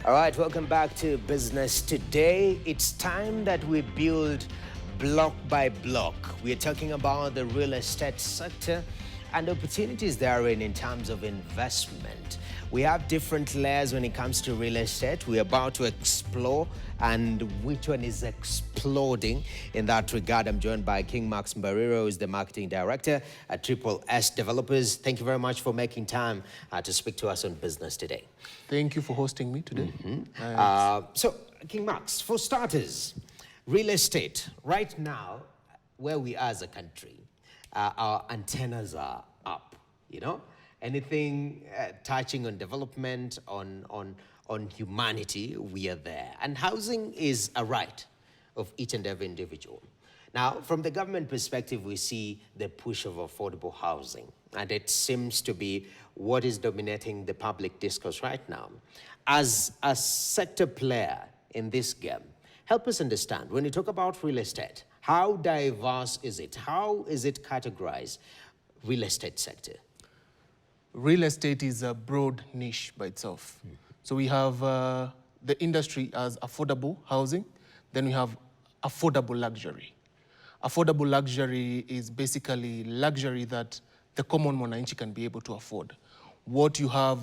All right, welcome back to Business Today. It's time that we build block by block. We're talking about the real estate sector and opportunities therein in terms of investment. We have different layers when it comes to real estate. We're about to explore and which one is exploding in that regard. I'm joined by King Max Mbariro, who's the marketing director at Triple S Developers. Thank you very much for making time to speak to us on Business Today. Thank you for hosting me today. So, King Max, for starters, real estate, right now, where we are as a country, our antennas are up, you know? Anything touching on development, on humanity, we are there. And housing is a right of each and every individual. Now, from the government perspective, we see the push of affordable housing, and it seems to be what is dominating the public discourse right now. As a sector player in this game, help us understand, when you talk about real estate, how diverse is it? How is it categorized, real estate sector? Real estate is a broad niche by itself. So we have the industry as affordable housing, then we have affordable luxury. Affordable luxury is basically luxury that the common mwananchi can be able to afford. What you have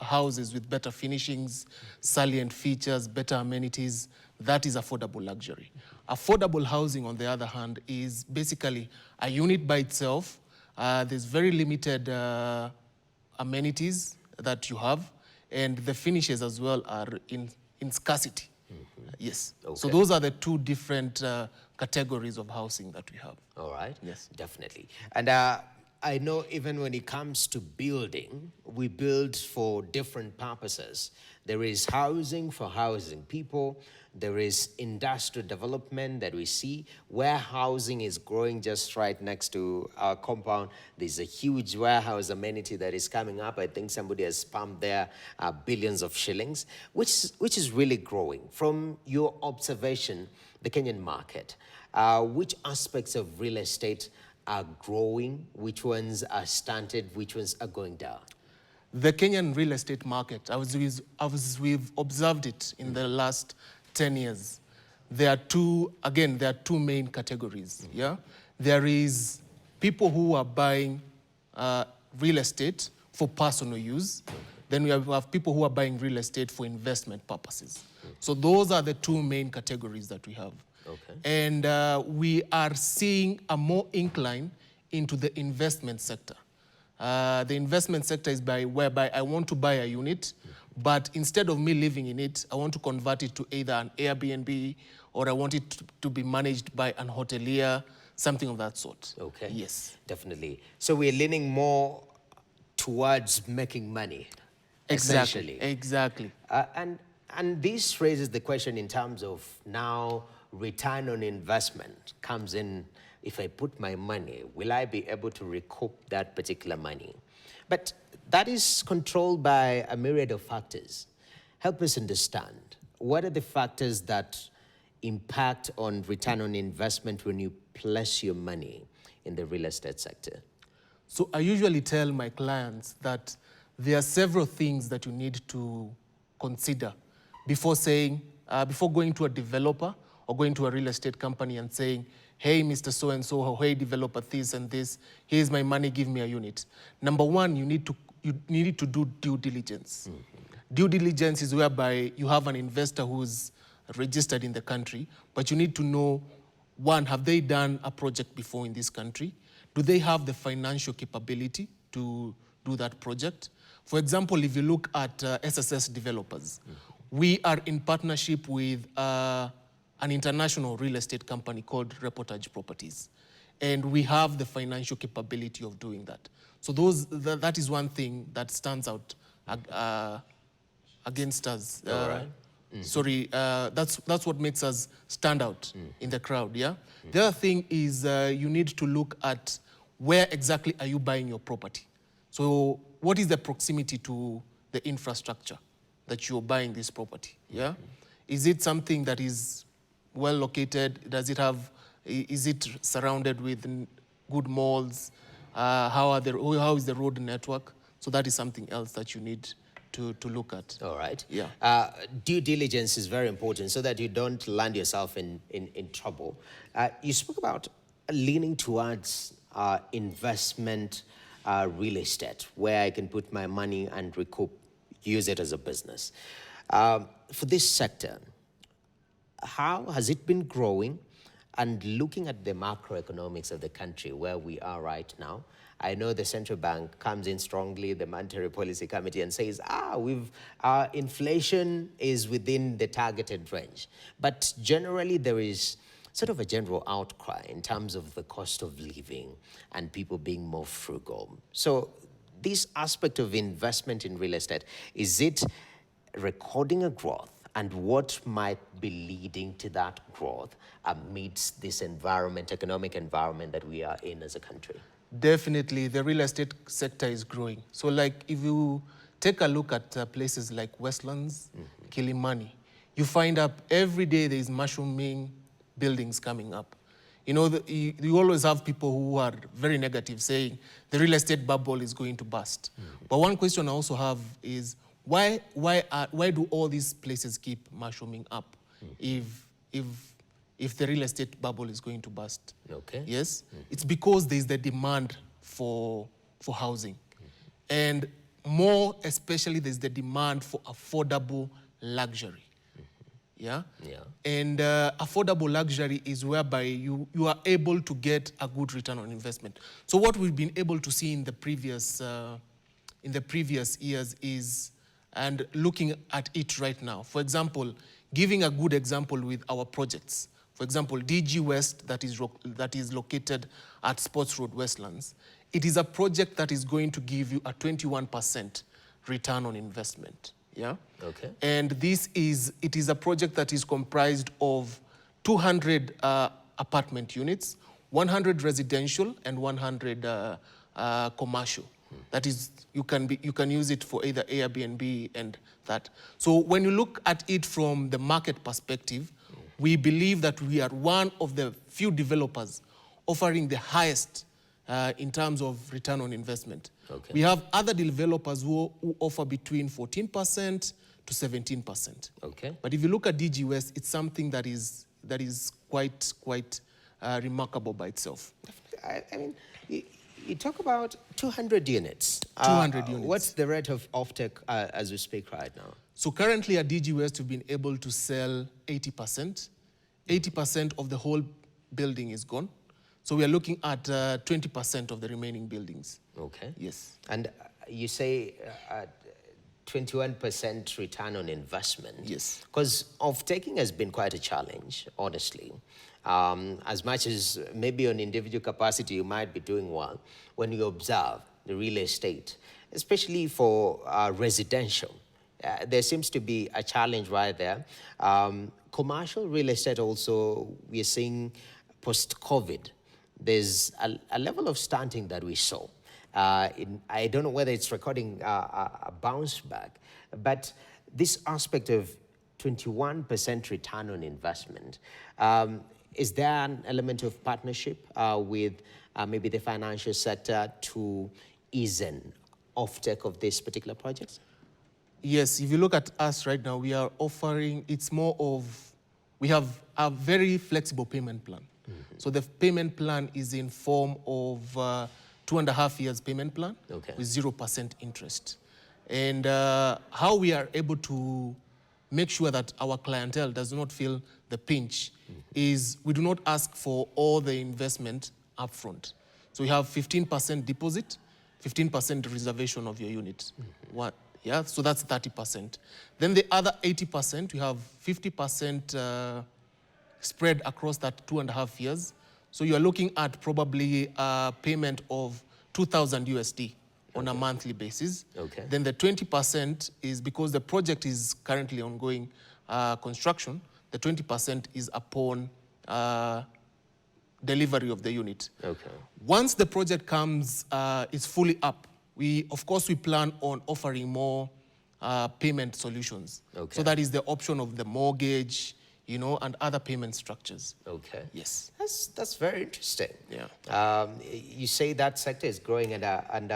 houses with better finishings, salient features, better amenities, that is affordable luxury. Affordable housing, on the other hand, is basically a unit by itself. There's very limited amenities that you have, and the finishes as well are in scarcity. Yes. Okay. So those are the two different categories of housing that we have. All right. Yes. Definitely. And I know even when it comes to building, we build for different purposes. There is housing for housing people. There is industrial development that we see. Warehousing is growing just right next to our compound. There's a huge warehouse amenity that is coming up. I think somebody has pumped there billions of shillings, which is really growing. From your observation, the Kenyan market, which aspects of real estate are growing, which ones are stunted, which ones are going down? The Kenyan real estate market, we've observed it in the last 10 years. There are two main categories, yeah? There is people who are buying real estate for personal use. Then we have people who are buying real estate for investment purposes. So those are the two main categories that we have. Okay. And we are seeing a more incline into the investment sector. The investment sector is whereby I want to buy a unit, but instead of me living in it, I want to convert it to either an Airbnb or I want it to be managed by an hotelier, something of that sort. Okay. Yes. Definitely. So we're leaning more towards making money. Exactly. Exactly. And this raises the question in terms of now return on investment comes in. If I put my money, will I be able to recoup that particular money? But that is controlled by a myriad of factors. Help us understand, what are the factors that impact on return on investment when you place your money in the real estate sector? So I usually tell my clients that there are several things that you need to consider before going to a developer or going to a real estate company and saying, hey, Mr. So-and-so, or hey, developer this and this, here's my money, give me a unit. Number one, you need to do due diligence. Due diligence is whereby you have an investor who's registered in the country, but you need to know, one, have they done a project before in this country? Do they have the financial capability to do that project? For example, if you look at SSS developers, we are in partnership with an international real estate company called Reportage Properties. And we have the financial capability of doing that. So that is one thing that stands out against us. All right. Sorry, that's what makes us stand out in the crowd, yeah? The other thing is you need to look at where exactly are you buying your property. So what is the proximity to the infrastructure that you're buying this property, yeah? Is it something that is well located? Is it surrounded with good malls? How is the road network? So that is something else that you need to look at. All right. Yeah. Due diligence is very important so that you don't land yourself in trouble. You spoke about leaning towards investment real estate, where I can put my money and recoup, use it as a business. For this sector, how has it been growing? And looking at the macroeconomics of the country where we are right now, I know the central bank comes in strongly, the Monetary Policy Committee, and says, inflation is within the targeted range. But generally, there is sort of a general outcry in terms of the cost of living and people being more frugal. So this aspect of investment in real estate, is it recording a growth? And what might be leading to that growth amidst this environment, economic environment that we are in as a country? Definitely, the real estate sector is growing. So like if you take a look at places like Westlands, Kilimani, you find up every day there is mushrooming buildings coming up. You know, you always have people who are very negative saying the real estate bubble is going to burst. But one question I also have is, why do all these places keep mushrooming up if the real estate bubble is going to burst? Okay. Yes, it's because there's the demand for housing, and more especially there's the demand for affordable luxury. Yeah. And affordable luxury is whereby you are able to get a good return on investment. So what we've been able to see in the previous years is, and looking at it right now. For example, giving a good example with our projects. For example, DG West that is located at Sports Road, Westlands. It is a project that is going to give you a 21% return on investment. Yeah. Okay. And it is a project that is comprised of 200 apartment units, 100 residential, and 100 commercial. That is, you can use it for either Airbnb and that. So when you look at it from the market perspective, we believe that we are one of the few developers offering the highest in terms of return on investment. Okay. We have other developers who offer between 14% to 17%. Okay. But if you look at DG West, it's something that is quite remarkable by itself. I mean, you talk about 200 units. 200 units. What's the rate of offtake as we speak right now? So currently at DG West, we've been able to sell 80%. 80% of the whole building is gone. So we are looking at 20% of the remaining buildings. Okay. Yes. And you say 21% return on investment. Yes. Because off-taking has been quite a challenge, honestly. As much as maybe on individual capacity you might be doing well, when you observe the real estate, especially for residential, there seems to be a challenge right there. Commercial real estate also, we are seeing post-COVID, there's a level of stunting that we saw. I don't know whether it's recording a bounce back, but this aspect of 21% return on investment, is there an element of partnership with maybe the financial sector to ease an offtake of this particular project? Yes, if you look at us right now, we are offering, it's more of, we have a very flexible payment plan. So the payment plan is in form of 2.5 years payment plan with 0% interest. And how we are able to make sure that our clientele does not feel the pinch is we do not ask for all the investment upfront. So we have 15% deposit, 15% reservation of your unit. Yeah, so that's 30%. Then the other 80%, we have 50% spread across that 2.5 years. So you're looking at probably a payment of 2,000 USD on a monthly basis. Okay. Then the 20% is because the project is currently ongoing construction, the 20% is upon delivery of the unit. Okay. Once the project comes, is fully up, we plan on offering more payment solutions. Okay. So that is the option of the mortgage, you know, and other payment structures. Okay. Yes. That's very interesting. Yeah. You say that sector is growing, and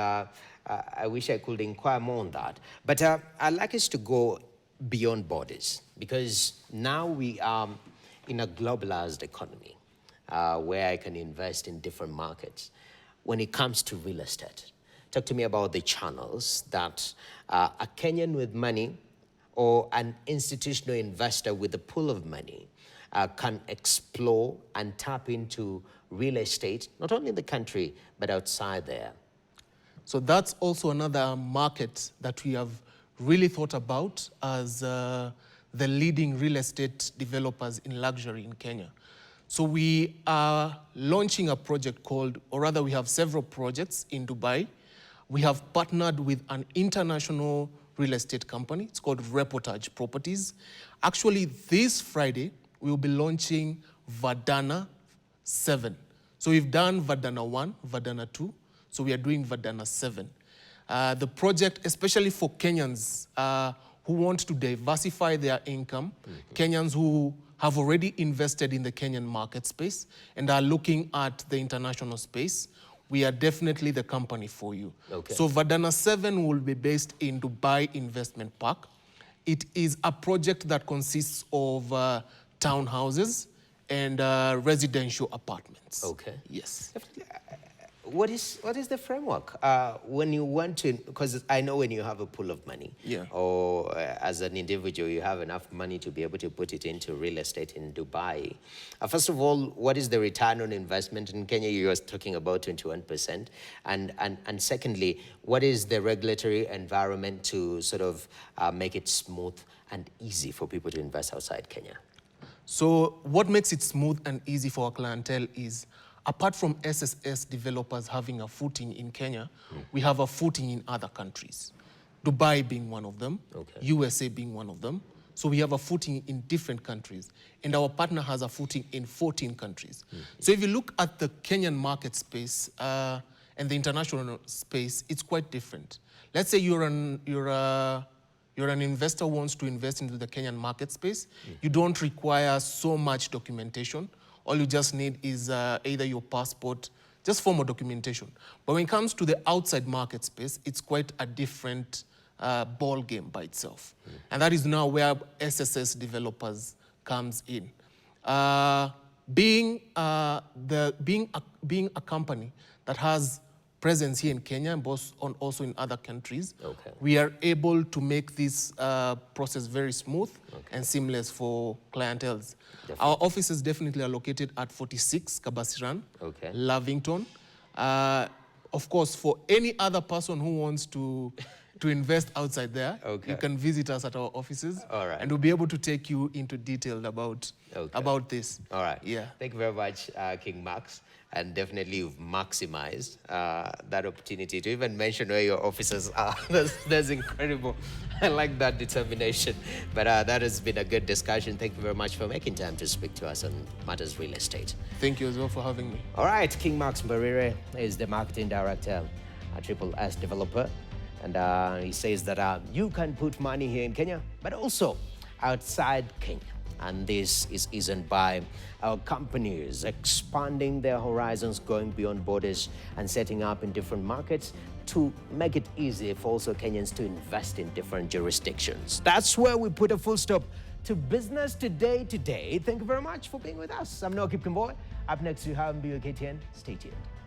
I wish I could inquire more on that. But I'd like us to go beyond borders, because now we are in a globalized economy where I can invest in different markets. When it comes to real estate, talk to me about the channels that a Kenyan with money or an institutional investor with a pool of money can explore and tap into real estate, not only in the country, but outside there. So that's also another market that we have really thought about as the leading real estate developers in luxury in Kenya. So we are launching a project called, or rather we have several projects in Dubai. We have partnered with an international real estate company. It's called Reportage Properties. Actually, this Friday, we will be launching Vadana 7. So we've done Vadana 1, Vadana 2. So we are doing Vadana 7. The project, especially for Kenyans who want to diversify their income, Kenyans who have already invested in the Kenyan market space and are looking at the international space, we are definitely the company for you. Okay. So Vadana 7 will be based in Dubai Investment Park. It is a project that consists of townhouses and residential apartments. Okay. Yes. What is the framework when you want to? Because I know when you have a pool of money, Yeah. or as an individual you have enough money to be able to put it into real estate in Dubai. First of all, what is the return on investment in Kenya? You were talking about 21%, and secondly, what is the regulatory environment to sort of make it smooth and easy for people to invest outside Kenya? So what makes it smooth and easy for our clientele is, apart from SSS developers having a footing in Kenya, we have a footing in other countries. Dubai being one of them, Okay. USA being one of them. So we have a footing in different countries. And our partner has a footing in 14 countries. So if you look at the Kenyan market space and the international space, it's quite different. Let's say you're an investor who wants to invest into the Kenyan market space. You don't require so much documentation. All you just need is either your passport, just formal documentation. But when it comes to the outside market space, it's quite a different ball game by itself. And that is now where SSS developers comes in. Being a company that has presence here in Kenya and also in other countries, Okay. we are able to make this process very smooth and seamless for clienteles. Our offices definitely are located at 46 Kabasiran, Okay. Lavington. Of course, for any other person who wants to invest outside there, Okay. you can visit us at our offices. All right. And we'll be able to take you into detail about this. All right. Yeah. Thank you very much, King Max. And definitely you've maximized that opportunity to even mention where your offices are. That's incredible. I like that determination. But that has been a good discussion. Thank you very much for making time to speak to us on matters real estate. Thank you as well for having me. All right, King Max Mbarire is the marketing director at Triple S Developer. And he says that you can put money here in Kenya, but also outside Kenya. And this is isn't by our companies expanding their horizons, going beyond borders and setting up in different markets to make it easy for also Kenyans to invest in different jurisdictions. That's where we put a full stop to Business Today. Thank you very much for being with us. I'm Noah Kipkemboy. Up next, you have MBO KTN. Stay tuned.